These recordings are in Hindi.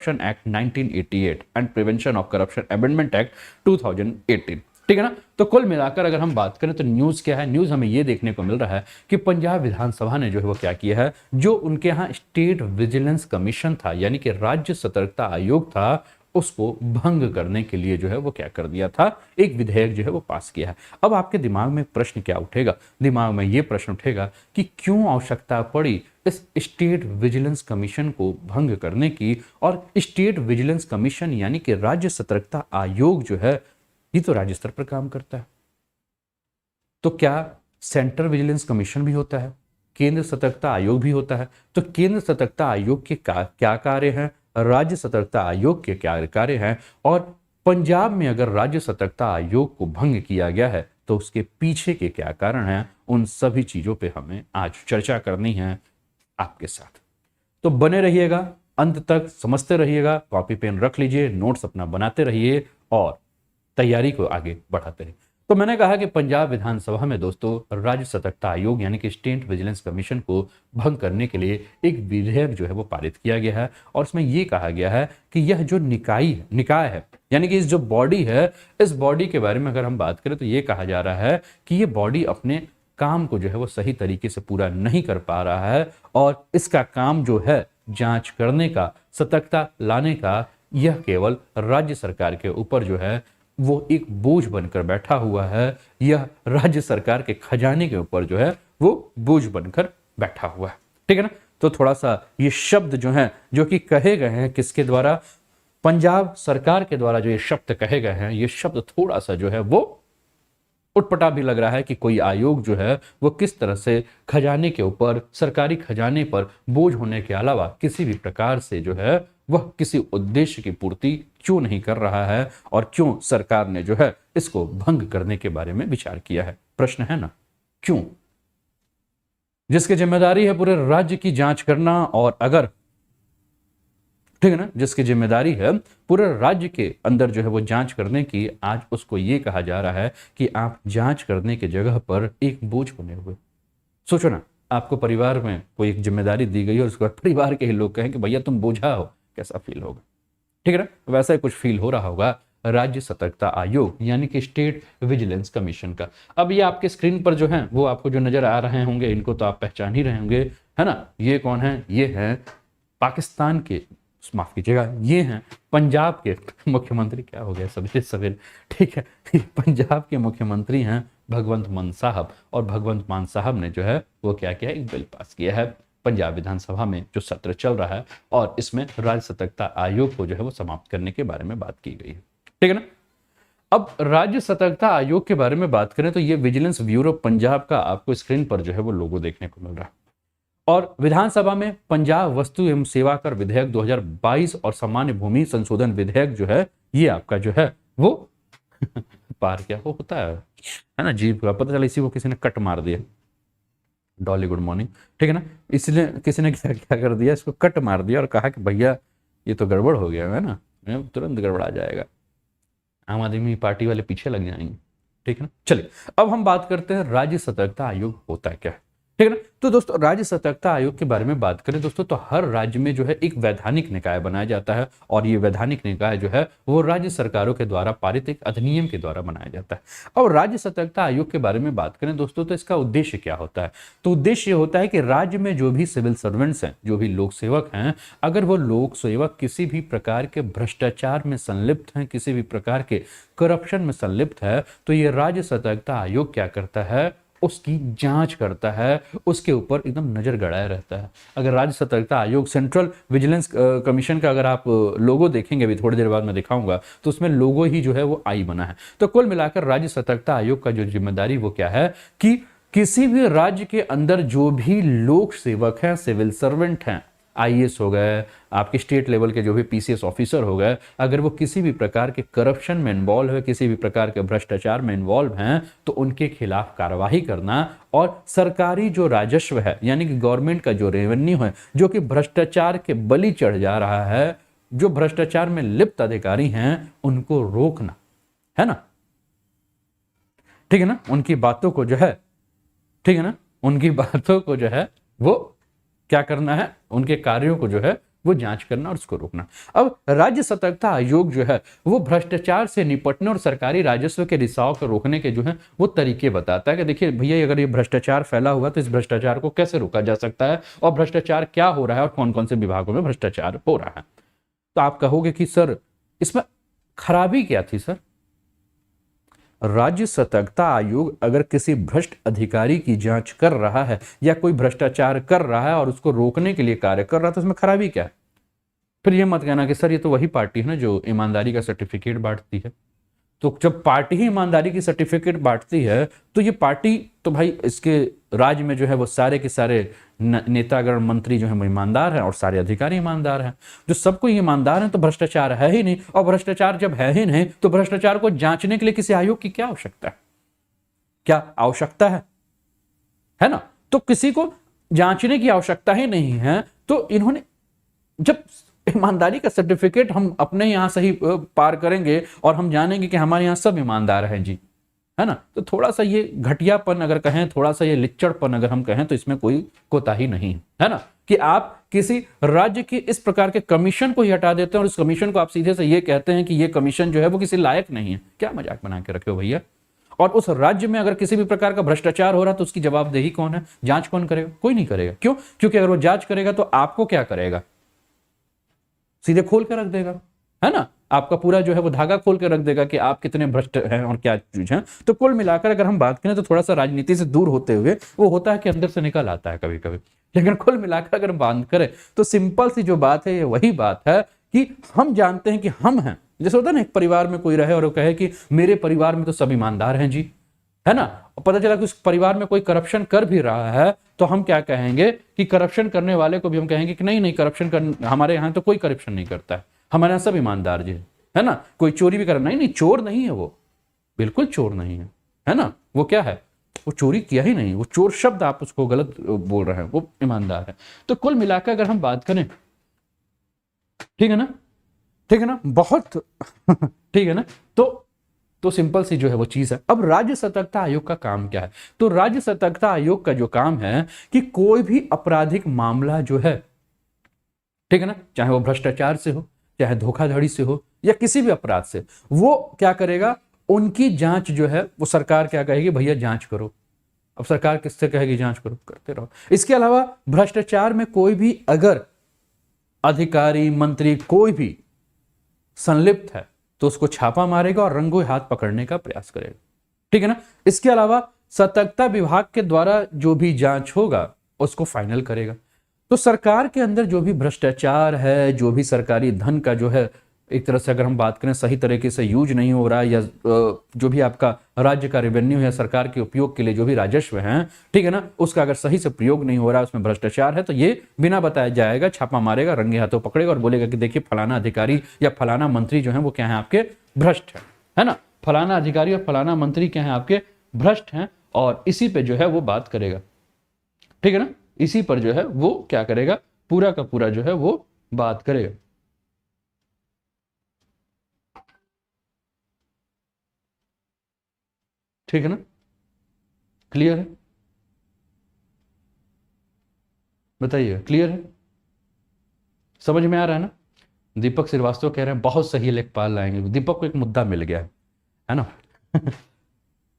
Corruption act 1988 and prevention of corruption amendment act 2018। ठीक है ना। तो कुल मिलाकर अगर हम बात करें तो न्यूज क्या है, न्यूज हमें यह देखने को मिल रहा है कि पंजाब विधानसभा ने जो है वो क्या किया है, जो उनके यहाँ स्टेट विजिलेंस कमीशन था यानी कि राज्य सतर्कता आयोग था, उसको भंग करने के लिए जो है वो क्या कर दिया था, एक विधेयक जो है वो पास किया है। अब आपके दिमाग में प्रश्न क्या उठेगा, दिमाग में ये प्रश्न उठेगा कि क्यों आवश्यकता पड़ी इस स्टेट विजिलेंस कमीशन को भंग करने की। और स्टेट विजिलेंस कमीशन यानी कि राज्य सतर्कता आयोग जो है ये तो राज्य स्तर पर काम करता है, तो क्या सेंट्रल विजिलेंस कमीशन भी होता है, केंद्र सतर्कता आयोग भी होता है? तो केंद्र सतर्कता आयोग के क्या कार्य हैं, राज्य सतर्कता आयोग के क्या कार्य हैं, और पंजाब में अगर राज्य सतर्कता आयोग को भंग किया गया है तो उसके पीछे के क्या कारण हैं, उन सभी चीजों पे हमें आज चर्चा करनी है आपके साथ। तो बने रहिएगा, अंत तक समझते रहिएगा, कॉपी पेन रख लीजिए, नोट्स अपना बनाते रहिए और तैयारी को आगे बढ़ाते रहिए। तो मैंने कहा कि पंजाब विधानसभा में दोस्तों राज्य सतर्कता आयोग यानी कि स्टेट विजिलेंस कमीशन को भंग करने के लिए एक विधेयक जो है वो पारित किया गया है, और इसमें यह कहा गया है कि यह जो निकाय है यानी कि इस जो बॉडी है, इस बॉडी के बारे में अगर हम बात करें तो यह कहा जा रहा है कि यह बॉडी अपने काम को जो है वो सही तरीके से पूरा नहीं कर पा रहा है, और इसका काम जो है जांच करने का, सतर्कता लाने का, यह केवल राज्य सरकार के ऊपर जो है वो एक बोझ बनकर बैठा हुआ है, यह राज्य सरकार के खजाने के ऊपर जो है वो बोझ बनकर बैठा हुआ है। ठीक है ना। तो थोड़ा सा ये शब्द जो है जो कि कहे गए हैं किसके द्वारा, पंजाब सरकार के द्वारा जो ये शब्द कहे गए हैं, ये शब्द थोड़ा सा जो है वो उटपटा भी लग रहा है कि कोई आयोग जो है वो किस तरह से खजाने के ऊपर, सरकारी खजाने पर बोझ होने के अलावा किसी भी प्रकार से जो है वह किसी उद्देश्य की पूर्ति क्यों नहीं कर रहा है, और क्यों सरकार ने जो है इसको भंग करने के बारे में विचार किया है। प्रश्न है ना, क्यों? जिसकी जिम्मेदारी है पूरे राज्य की जांच करना, और अगर ठीक है ना, जिसकी जिम्मेदारी है पूरे राज्य के अंदर जो है वो जांच करने की, आज उसको ये कहा जा रहा है कि आप जांच करने की जगह पर एक बोझ बने हुए। सोचो ना, आपको परिवार में कोई एक जिम्मेदारी दी गई और उसके बाद परिवार के ही लोग कहें कि भैया तुम बोझा हो, कैसा फील होगा? ठीक है ना, वैसा ही कुछ फील हो रहा होगा राज्य सतर्कता आयोग यानी कि स्टेट विजिलेंस कमीशन का। अब ये आपके स्क्रीन पर जो है वो आपको जो नजर आ रहे होंगे, इनको तो आप पहचान ही रहे होंगे, है ना। ये कौन है? ये है पाकिस्तान के, माफ कीजिएगा, ये हैं पंजाब के मुख्यमंत्री। क्या हो गया सवेरे सवेरे, ठीक है, पंजाब के मुख्यमंत्री हैं भगवंत मान साहब, और भगवंत मान साहब ने जो है वो क्या किया, एक बिल पास किया है पंजाब विधानसभा में जो सत्र चल रहा है, और इसमें राज्य सतर्कता आयोग को जो है वो समाप्त करने के बारे में बात की गई है। ठीक है ना। अब राज्य सतर्कता आयोग के बारे में बात करें तो ये विजिलेंस ब्यूरो पंजाब का आपको स्क्रीन पर जो है वो लोगो देखने को मिल रहा है, और विधानसभा में पंजाब वस्तु एवं सेवा कर विधेयक 2022 और सामान्य भूमि संशोधन विधेयक जो है ये आपका जो है वो पार क्या वो होता है ना, जीभ का पता चला, इसी को किसी ने कट मार दिया। Dolly good morning. ठीक है ना, इसलिए किसी ने क्या क्या कर दिया, इसको कट मार दिया और कहा कि भैया ये तो गड़बड़ हो गया है ना, तुरंत गड़बड़ा जाएगा, आम आदमी पार्टी वाले पीछे लग जाएंगे। ठीक है ना। चलिए अब हम बात करते हैं राज्य सतर्कता आयोग होता है क्या है। ठीक है ना। तो दोस्तों राज्य सतर्कता आयोग के बारे में बात करें दोस्तों, तो हर राज्य में जो है एक वैधानिक निकाय बनाया जाता है, और ये वैधानिक निकाय जो है वो राज्य सरकारों के द्वारा पारित एक अधिनियम के द्वारा बनाया जाता है। और राज्य सतर्कता आयोग के बारे में बात करें दोस्तों, तो इसका उद्देश्य क्या होता है? तो उद्देश्य होता है कि राज्य में जो भी सिविल सर्वेंट्स हैं, जो भी लोक सेवक हैं, अगर वो लोक सेवक किसी भी प्रकार के भ्रष्टाचार में संलिप्त हैं, किसी भी प्रकार के करप्शन में संलिप्त है, तो ये राज्य सतर्कता आयोग क्या करता है, उसकी जांच करता है, उसके ऊपर एकदम नजर गड़ाए रहता है। अगर राज्य सतर्कता आयोग, सेंट्रल विजिलेंस कमीशन का अगर आप लोगो देखेंगे, अभी थोड़ी देर बाद मैं दिखाऊंगा, तो उसमें लोगो ही जो है वो आई बना है। तो कुल मिलाकर राज्य सतर्कता आयोग का जो जिम्मेदारी वो क्या है कि किसी भी राज्य के अंदर जो भी लोक सेवक हैं, सिविल सर्वेंट हैं, आईएएस हो गए, आपके स्टेट लेवल के जो भी पीसीएस ऑफिसर हो गए, अगर वो किसी भी प्रकार के करप्शन में इन्वॉल्व है, किसी भी प्रकार के भ्रष्टाचार में इन्वॉल्व हैं, तो उनके खिलाफ कार्रवाई करना, और सरकारी जो राजस्व है यानी कि गवर्नमेंट का जो रेवेन्यू है जो कि भ्रष्टाचार के बलि चढ़ जा रहा है, जो भ्रष्टाचार में लिप्त अधिकारी हैं, उनको रोकना है ना। ठीक है ना, उनकी बातों को जो है, ठीक है ना, उनकी बातों को जो है वो क्या करना है, उनके कार्यों को जो है वो जांच करना और उसको रोकना। अब राज्य सतर्कता आयोग जो है वो भ्रष्टाचार से निपटने और सरकारी राजस्व के रिसाव को रोकने के जो है वो तरीके बताता है कि देखिए भैया अगर ये भ्रष्टाचार फैला हुआ तो इस भ्रष्टाचार को कैसे रोका जा सकता है और भ्रष्टाचार क्या हो रहा है और कौन कौन से विभागों में भ्रष्टाचार हो रहा है। तो आप कहोगे कि सर इसमें खराबी क्या थी सर? राज्य सतर्कता आयोग अगर किसी भ्रष्ट अधिकारी की जांच कर रहा है या कोई भ्रष्टाचार कर रहा है और उसको रोकने के लिए कार्य कर रहा है तो उसमें खराबी क्या है? फिर ये मत कहना कि सर ये तो वही पार्टी है ना जो ईमानदारी का सर्टिफिकेट बांटती है। तो जब पार्टी ही ईमानदारी की सर्टिफिकेट बांटती है तो ये पार्टी तो भाई इसके राज्य में जो है वो सारे के सारे नेतागण मंत्री जो है वो ईमानदार हैं और सारे अधिकारी ईमानदार हैं। जो सबको ईमानदार हैं तो भ्रष्टाचार है ही नहीं, और भ्रष्टाचार जब है ही नहीं तो भ्रष्टाचार को जांचने के लिए किसी आयोग की क्या आवश्यकता है? क्या आवश्यकता है ना? तो किसी को जांचने की आवश्यकता ही नहीं है। तो इन्होंने जब ईमानदारी का सर्टिफिकेट हम अपने यहां से ही पार करेंगे और हम जानेंगे कि हमारे यहां सब ईमानदार हैं जी, है ना, तो थोड़ा सा ये घटियापन अगर कहें, थोड़ा सा ये लिच्चड़पन अगर हम कहें तो इसमें कोई कोताही नहीं है ना, कि आप किसी राज्य के इस प्रकार के कमीशन को ही हटा देते हैं और उस कमीशन को आप सीधे से ये कहते हैं कि ये कमीशन जो है वो किसी लायक नहीं है। क्या मजाक बना के रखे हो भैया? और उस राज्य में अगर किसी भी प्रकार का भ्रष्टाचार हो रहा है तो उसकी जवाबदेही कौन है? जांच कौन करेगा? कोई नहीं करेगा। क्यों? क्योंकि अगर वो जांच करेगा तो आपको क्या करेगा? सीधे खोल के रख देगा, है ना, आपका पूरा जो है वो धागा खोल के रख देगा कि आप कितने भ्रष्ट हैं और क्या चीज है। तो कुल मिलाकर अगर हम बात करें तो थोड़ा सा राजनीति से दूर होते हुए वो होता है कि अंदर से निकल आता है कभी कभी, लेकिन कुल मिलाकर अगर बात करें तो सिंपल सी जो बात है ये वही बात है कि हम जानते हैं कि हम हैं। जैसे होता है ना, एक परिवार में कोई रहे और वो कहे कि मेरे परिवार में तो सब ईमानदार हैं जी, है ना, और पता चला कि उस परिवार में कोई करप्शन कर भी रहा है तो हम क्या कहेंगे कि करप्शन करने वाले को भी हम कहेंगे कि नहीं नहीं, करप्शन कर हमारे यहाँ तो कोई करप्शन नहीं करता है, हमारे यहाँ सब ईमानदार जी है ना, कोई चोरी भी कर नहीं नहीं, चोर नहीं है वो, बिल्कुल चोर नहीं है ना, वो क्या है, वो चोरी किया ही नहीं, वो चोर शब्द आप उसको गलत बोल रहे हैं, वो ईमानदार है। तो कुल मिलाकर अगर हम बात करें, ठीक है ना, ठीक है ना, बहुत ठीक है ना, तो सिंपल सी जो है वो चीज है। अब राज्य सतर्कता आयोग का काम क्या है? तो राज्य सतर्कता आयोग का जो काम है कि कोई भी आपराधिक मामला जो है, ठीक है ना, चाहे वो भ्रष्टाचार से हो, चाहे धोखाधड़ी से हो या किसी भी अपराध से, वो क्या करेगा, उनकी जांच जो है वो सरकार क्या कहेगी, भैया जांच करो। अब सरकार किससे कहेगी जांच करो, करते रहो। इसके अलावा भ्रष्टाचार में कोई भी अगर अधिकारी मंत्री कोई भी संलिप्त है तो उसको छापा मारेगा और रंगों हाथ पकड़ने का प्रयास करेगा, ठीक है ना। इसके अलावा सतर्कता विभाग के द्वारा जो भी जांच होगा उसको फाइनल करेगा। तो सरकार के अंदर जो भी भ्रष्टाचार है, जो भी सरकारी धन का जो है एक तरह से अगर हम बात करें सही तरीके से यूज नहीं हो रहा है, या जो भी आपका राज्य का रेवेन्यू है सरकार के उपयोग के लिए जो भी राजस्व है, ठीक है ना, उसका अगर सही से प्रयोग नहीं हो रहा है, उसमें भ्रष्टाचार है, तो ये बिना बताया जाएगा छापा मारेगा, रंगे हाथों पकड़ेगा और बोलेगा कि देखिए फलाना अधिकारी या फलाना मंत्री जो है वो क्या है, आपके भ्रष्ट है ना, फलाना अधिकारी और फलाना मंत्री क्या है, आपके भ्रष्ट हैं, और इसी पे जो है वो बात करेगा, ठीक है ना, इसी पर जो है वो क्या करेगा, पूरा का पूरा जो है वो बात करेगा। ठीक है ना, क्लियर है? बताइए, क्लियर है? समझ में आ रहा है ना? दीपक श्रीवास्तव कह रहे हैं बहुत सही लेखपाल लाएंगे। दीपक को एक मुद्दा मिल गया है ना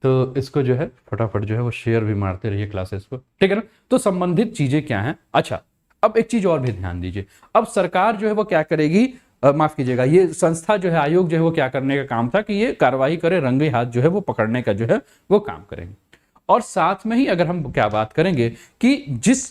तो इसको जो है फटाफट जो है वो शेयर भी मारते रहिए क्लासेस को, ठीक है ना। तो संबंधित चीजें क्या हैं? अच्छा, अब एक चीज और भी ध्यान दीजिए। अब सरकार जो है वो क्या करेगी, माफ कीजिएगा, ये संस्था जो है, आयोग जो है वो क्या करने का काम था कि ये कार्रवाई करे, रंगे हाथ जो है वो पकड़ने का जो है वो काम करेंगे। और साथ में ही अगर हम क्या बात करेंगे कि जिस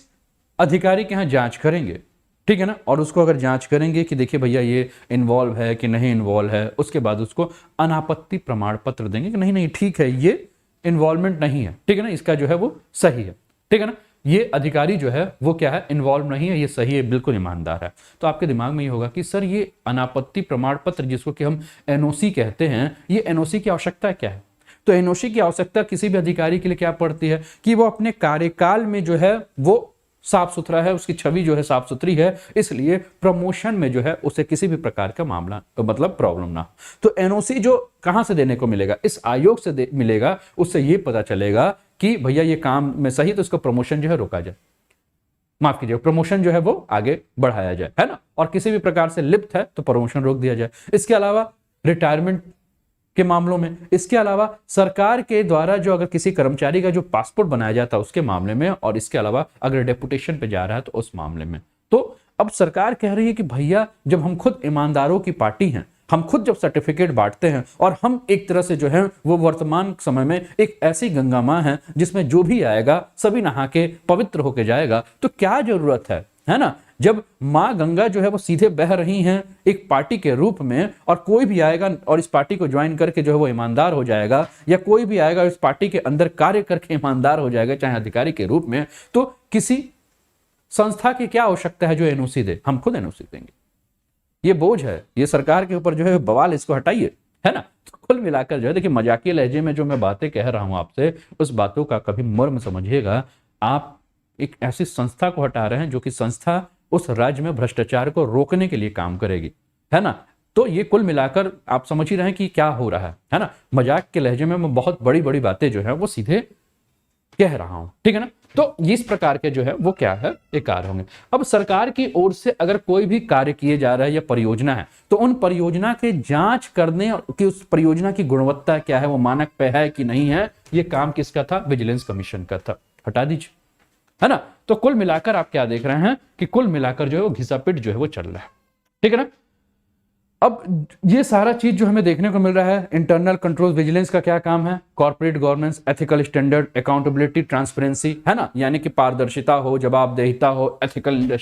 अधिकारी के यहाँ जांच करेंगे, ठीक है ना, और उसको अगर जांच करेंगे कि देखिए भैया ये इन्वॉल्व है कि नहीं इन्वॉल्व है, उसके बाद उसको अनापत्ति प्रमाण पत्र देंगे कि नहीं नहीं ठीक है, ये इन्वॉल्वमेंट नहीं है, ठीक है ना, इसका जो है वो सही है, ठीक है ना, ये अधिकारी जो है वो क्या है, इन्वॉल्व नहीं है, ये सही है, बिल्कुल ईमानदार है। तो आपके दिमाग में ये होगा कि सर ये अनापत्ति प्रमाण पत्र जिसको कि हम एनओसी कहते हैं, ये एनओसी की आवश्यकता क्या है? तो एनओसी की आवश्यकता किसी भी अधिकारी के लिए क्या पड़ती है कि वो अपने कार्यकाल में जो है वो साफ सुथरा है, उसकी छवि जो है साफ सुथरी है, इसलिए प्रमोशन में जो है उसे किसी भी प्रकार का मामला मतलब प्रॉब्लम ना। तो एनओसी जो कहां से देने को मिलेगा, इस आयोग से मिलेगा। उससे ये पता चलेगा कि भैया ये काम में सही, तो इसका प्रमोशन जो है रोका जाए। माफ कीजिए, प्रमोशन जो है वो आगे बढ़ाया जाए, है ना, और किसी भी प्रकार से लिप्त है तो प्रमोशन रोक दिया जाए। इसके अलावा रिटायरमेंट के मामलों में, इसके अलावा सरकार के द्वारा जो अगर किसी कर्मचारी का जो पासपोर्ट बनाया जाता है उसके मामले में, और इसके अलावा अगर डेपुटेशन पे जा रहा है तो उस मामले में। तो अब सरकार कह रही है कि भैया जब हम खुद ईमानदारों की पार्टी हैं, हम खुद जब सर्टिफिकेट बांटते हैं और हम एक तरह से जो है वो वर्तमान समय में एक ऐसी गंगा मां है जिसमें जो भी आएगा सभी नहा के पवित्र होके जाएगा, तो क्या जरूरत है ना, जब मां गंगा जो है वो सीधे बह रही हैं एक पार्टी के रूप में, और कोई भी आएगा और इस पार्टी को ज्वाइन करके जो है वो ईमानदार हो जाएगा, या कोई भी आएगा इस पार्टी के अंदर कार्य करके ईमानदार हो जाएगा चाहे अधिकारी के रूप में, तो किसी संस्था की क्या आवश्यकता है जो एनओसी दे, हम खुद एनओसी देंगे। ये बोझ है, ये सरकार के ऊपर जो है बवाल, इसको हटाइए, है ना। तो कुल मिलाकर जो है देखिए, मजाकिया लहजे में जो मैं बातें कह रहा हूं आपसे, उस बातों का कभी मर्म समझिएगा। आप एक ऐसी संस्था को हटा रहे हैं जो कि संस्था उस राज्य में भ्रष्टाचार को रोकने के लिए काम करेगी, है ना। तो ये कुल मिलाकर आप समझ ही रहे हैं कि क्या हो रहा है ना। मजाक के लहजे में मैं बहुत बड़ी बड़ी बातें जो है वो सीधे कह रहा हूं, ठीक है ना। तो इस प्रकार के जो है वो क्या है, एक कार्य होंगे। अब सरकार की ओर से अगर कोई भी कार्य किए जा रहा है या परियोजना है, तो उन परियोजना के जांच करने कि उस परियोजना की गुणवत्ता क्या है, वो मानक पे है कि नहीं है, ये काम किसका था, विजिलेंस कमीशन का था, हटा दीजिए, है ना। तो कुल मिलाकर आप क्या देख रहे हैं कि कुल मिलाकर जो है वो घिसापिट जो है वो चल रहा है, ठीक है ना। अब ये सारा चीज जो हमें देखने को मिल रहा है, इंटरनल कंट्रोल विजिलेंस का क्या काम है, corporate governance, ethical standard, accountability, transparency, है ना, यानी कि पारदर्शिता हो, जवाबदेहिता हो, एथिकल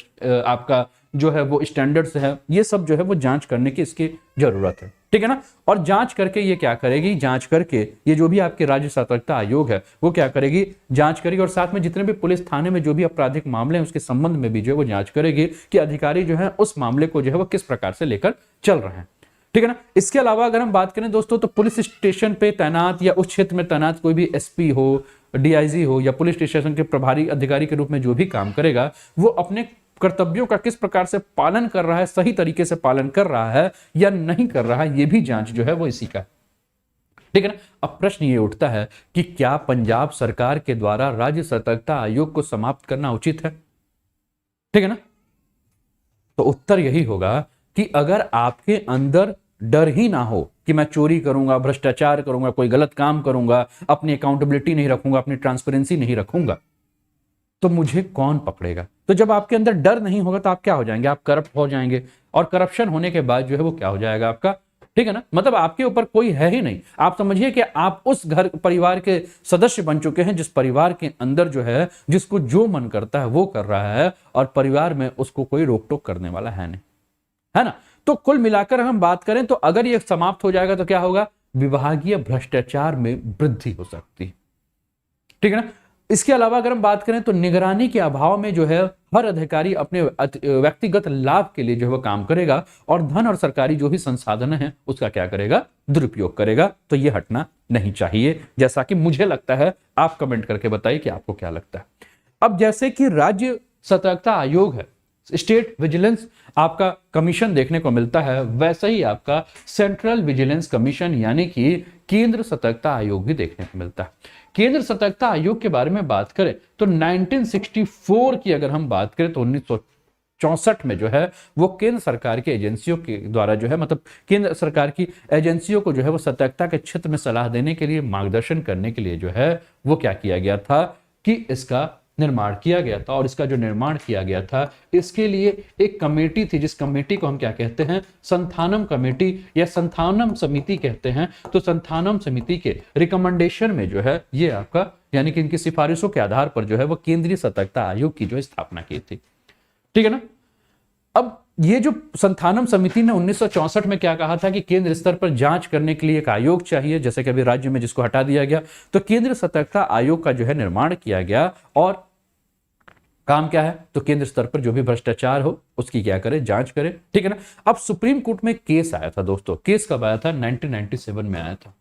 आपका जो है वो स्टैंडर्ड्स है, ये सब जो है वो जांच करने की इसकी जरूरत है, ठीक है ना। और जांच करके ये क्या करेगी, जांच करके ये जो भी आपके राज्य सतर्कता आयोग है वो क्या करेगी, जांच करेगी, और साथ में जितने भी पुलिस थाने में जो भी आपराधिक मामले हैं उसके संबंध में भी जो है वो जांच करेगी कि अधिकारी जो है उस मामले को जो है वो किस प्रकार से लेकर चल रहे हैं, ठीक है ना। इसके अलावा अगर हम बात करें दोस्तों, तो पुलिस स्टेशन पे तैनात या उस क्षेत्र में तैनात कोई भी एसपी हो, डीआईजी हो, या पुलिस स्टेशन के प्रभारी अधिकारी के रूप में जो भी काम करेगा, वो अपने कर्तव्यों का किस प्रकार से पालन कर रहा है, सही तरीके से पालन कर रहा है या नहीं कर रहा है, ये भी जांच जो है वो इसी का, ठीक है ना। अब प्रश्न ये उठता है कि क्या पंजाब सरकार के द्वारा राज्य सतर्कता आयोग को समाप्त करना उचित है, ठीक है ना। तो उत्तर यही होगा कि अगर आपके अंदर डर ही ना हो कि मैं चोरी करूंगा, भ्रष्टाचार करूंगा, कोई गलत काम करूंगा, अपनी अकाउंटेबिलिटी नहीं रखूंगा, अपनी ट्रांसपेरेंसी नहीं रखूंगा, तो मुझे कौन पकड़ेगा। तो जब आपके अंदर डर नहीं होगा तो आप क्या हो जाएंगे, आप करप्ट हो जाएंगे, और करप्शन होने के बाद जो है वो क्या हो जाएगा आपका, ठीक है ना। मतलब आपके ऊपर कोई है ही नहीं। आप समझिए कि आप उस घर परिवार के सदस्य बन चुके हैं जिस परिवार के अंदर जो है जिसको जो मन करता है वो कर रहा है, और परिवार में उसको कोई रोक टोक करने वाला है नहीं, है ना। तो कुल मिलाकर हम बात करें तो अगर ये समाप्त हो जाएगा तो क्या होगा, विभागीय भ्रष्टाचार में वृद्धि हो सकती है, ठीक है ना। इसके अलावा अगर हम बात करें तो निगरानी के अभाव में जो है हर अधिकारी अपने व्यक्तिगत लाभ के लिए जो है वो काम करेगा, और धन और सरकारी जो भी संसाधन है उसका क्या करेगा, दुरुपयोग करेगा। तो ये हटना नहीं चाहिए, जैसा कि मुझे लगता है। आप कमेंट करके बताइए कि आपको क्या लगता है। अब जैसे कि राज्य सतर्कता आयोग है, स्टेट विजिलेंस आपका कमीशन देखने को मिलता है, वैसे ही आपका सेंट्रल विजिलेंस कमीशन यानी कि केंद्र सतर्कता आयोग भी देखने को मिलता है। केंद्र सतर्कता आयोग के बारे में बात करें तो 1964 की अगर हम बात करें तो 1964 में जो है वो केंद्र सरकार की एजेंसियों के द्वारा जो है, मतलब केंद्र सरकार की एजेंसियों को जो है वो सतर्कता के क्षेत्र में सलाह देने के लिए, मार्गदर्शन करने के लिए जो है वो क्या किया गया था कि इसका निर्माण किया गया था। और इसका जो निर्माण किया गया था इसके लिए एक कमेटी थी, जिस कमेटी को हम क्या कहते हैं, संथानम कमेटी या संथानम समिति कहते हैं। तो संथानम समिति के रिकमेंडेशन में जो है ये आपका, यानी कि इनकी सिफारिशों के आधार पर जो है वो केंद्रीय सतर्कता आयोग की जो स्थापना की थी, ठीक है ना। अब ये जो संथानम समिति ने 1964 में क्या कहा था कि केंद्र स्तर पर जांच करने के लिए एक आयोग चाहिए, जैसे कि अभी राज्य में जिसको हटा दिया गया, तो केंद्र सतर्कता आयोग का जो है निर्माण किया गया। और काम क्या है, तो केंद्र स्तर पर जो भी भ्रष्टाचार हो उसकी क्या करे, जांच करे, ठीक है ना। अब सुप्रीम कोर्ट में केस आया था दोस्तों, केस कब आया था, 1997 में आया था।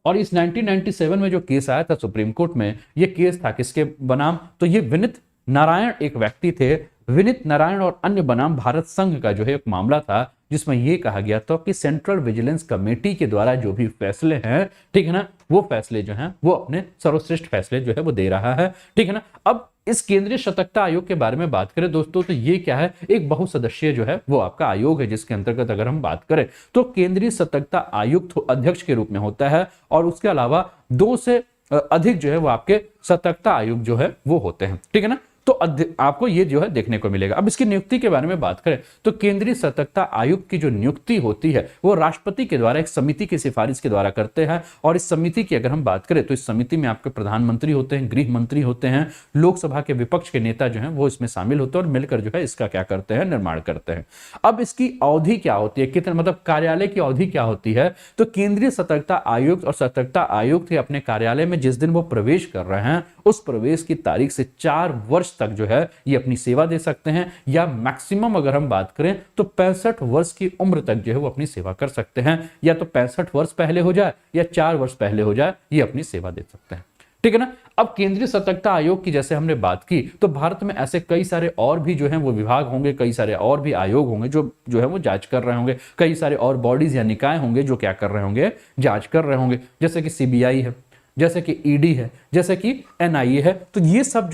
और इस 1997 में जो केस आया था सुप्रीम कोर्ट में, ये केस था किसके बनाम, तो ये विनीत नारायण एक व्यक्ति थे, विनीत नारायण और अन्य बनाम भारत संघ का जो है एक मामला था। जिसमें ये कहा गया था कि सेंट्रल विजिलेंस कमेटी के द्वारा जो भी फैसले हैं, ठीक है ना, वो फैसले जो हैं वो अपने सर्वश्रेष्ठ फैसले जो है वो दे रहा है, ठीक है ना। अब इस केंद्रीय सतर्कता आयोग के बारे में बात करें दोस्तों, तो ये क्या है, एक बहुसदस्यीय जो है वो आपका आयोग है, जिसके अंतर्गत अगर हम बात करें तो केंद्रीय सतर्कता आयुक्त अध्यक्ष के रूप में होता है, और उसके अलावा 2 से अधिक जो है वो आपके सतर्कता आयुक्त जो है वो होते हैं, ठीक है ना। तो आपको ये जो है देखने को मिलेगा। अब इसकी नियुक्ति के बारे में बात करें तो केंद्रीय सतर्कता आयुक्त की जो नियुक्ति होती है वो राष्ट्रपति के द्वारा एक समिति की सिफारिश के द्वारा करते हैं, और इस समिति की अगर हम बात करें तो इस समिति में आपके प्रधानमंत्री होते हैं, गृह मंत्री होते हैं, लोकसभा के विपक्ष के नेता जो है वो इसमें शामिल होते हैं और मिलकर जो है इसका क्या करते हैं, निर्माण करते हैं। अब इसकी अवधि क्या होती है, कितने मतलब कार्यालय की अवधि क्या होती है, तो केंद्रीय सतर्कता आयुक्त और सतर्कता आयुक्त के अपने कार्यालय में जिस दिन वो प्रवेश कर रहे हैं उस प्रवेश की तारीख से 4 वर्ष तक जो है ये अपनी सेवा दे सकते हैं, या मैक्सिमम अगर हम बात करें तो 65 वर्ष की उम्र तक जो है वो अपनी सेवा कर सकते हैं, या तो 65 वर्ष पहले हो जाए या 4 वर्ष पहले हो जाए, ये अपनी सेवा दे सकते हैं, ठीक है ना। अब केंद्रीय सतर्कता आयोग की जैसे हमने बात की, तो भारत में ऐसे कई सारे और भी जो हैं वो विभाग होंगे, कई सारे और भी आयोग होंगे जो है वो जांच कर रहे होंगे, कई सारे और बॉडीज या निकाय होंगे जो क्या कर रहे होंगे, जांच कर रहे होंगे, जैसे कि सीबीआई है, जैसे कि ईडी है, जैसे कि एनआईए है। तो ये सब